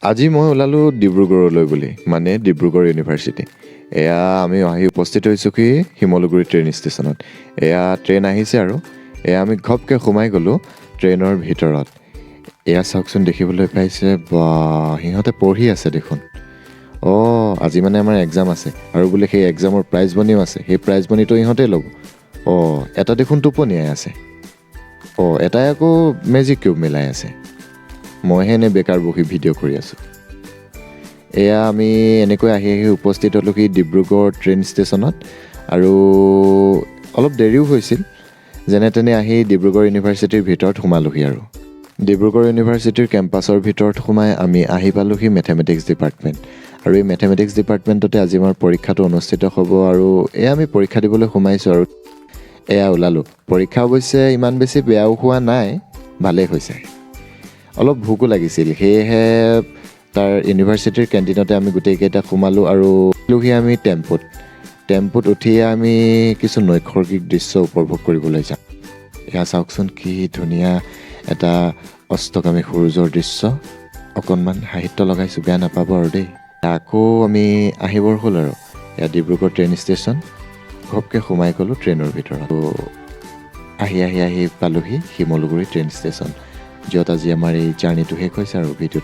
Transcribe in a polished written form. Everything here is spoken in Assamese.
আজি মই ওলালোঁ ডিব্ৰুগড়লৈ বুলি, মানে ডিব্ৰুগড় ইউনিভাৰ্চিটি। এয়া আমি আহি উপস্থিত হৈছোঁ কি শিমলুগুৰি ট্ৰেইন ষ্টেচনত। এয়া ট্ৰেইন আহিছে আৰু এয়া আমি ঘপকৈ সোমাই গ'লোঁ ট্ৰেইনৰ ভিতৰত। এয়া চাওকচোন, দেখিবলৈ পাইছে, বা সিহঁতে পঢ়ি আছে দেখোন। আজি মানে আমাৰ এক্সাম আছে আৰু বোলে সেই এক্সামৰ প্ৰাইজ মানিও আছে। সেই প্ৰাইজ মানিটো ইহঁতে ল'ব। এটা দেখোন টোপনিয়াই আছে। এটাই আকৌ মেজিক কিউব মিলাই আছে। মইহে এনে বেকাৰ বহি ভিডিঅ' কৰি আছোঁ। এয়া আমি এনেকৈ আহি উপস্থিত হ'লোঁ কি ডিব্ৰুগড় ট্ৰেইন ষ্টেচনত, আৰু অলপ দেৰিও হৈছিল। যেনে তেনে আহি ডিব্ৰুগড় ইউনিভাৰ্চিটিৰ ভিতৰত সোমালোহি। আৰু ডিব্ৰুগড় ইউনিভাৰ্চিটিৰ কেম্পাছৰ ভিতৰত সোমাই আমি আহি পালোহি মেথমেটিক্স ডিপাৰ্টমেণ্ট। আৰু এই মেথমেটিক্স ডিপাৰ্টমেণ্টতে আজি আমাৰ পৰীক্ষাটো অনুষ্ঠিত হ'ব। আৰু এয়া আমি পৰীক্ষা দিবলৈ সোমাইছোঁ আৰু এয়া ওলালোঁ। পৰীক্ষা অৱশ্যে ইমান বেছি বেয়াও হোৱা নাই, ভালেই হৈছে। অলপ ভোকো লাগিছিল, সেয়েহে তাৰ ইউনিভাৰ্চিটিৰ কেণ্টিনতে আমি গোটেইকেইটা সোমালোঁ আৰু উঠিলোহি আমি টেম্পুত উঠিয়ে আমি কিছু নৈসৰ্গিক দৃশ্য উপভোগ কৰিবলৈ যাম। এয়া চাওকচোন, কি ধুনীয়া এটা অস্তগামী সূৰ্যৰ দৃশ্য। অকণমান সাহিত্য লগাইছোঁ, বেয়া নাপাব আৰু দেই। আকৌ আমি আহিবৰ হ'ল আৰু এয়া ডিব্ৰুগড় ট্ৰেইন ষ্টেচন। ঘপকৈ সোমাই গ'লোঁ ট্ৰেইনৰ ভিতৰত। আহি পালোহি শিমলুগুৰি ট্ৰেইন ষ্টেচন, য'ত আজি আমাৰ এই জাৰ্ণিটো শেষ হৈছে আৰু ভিডিঅ'টো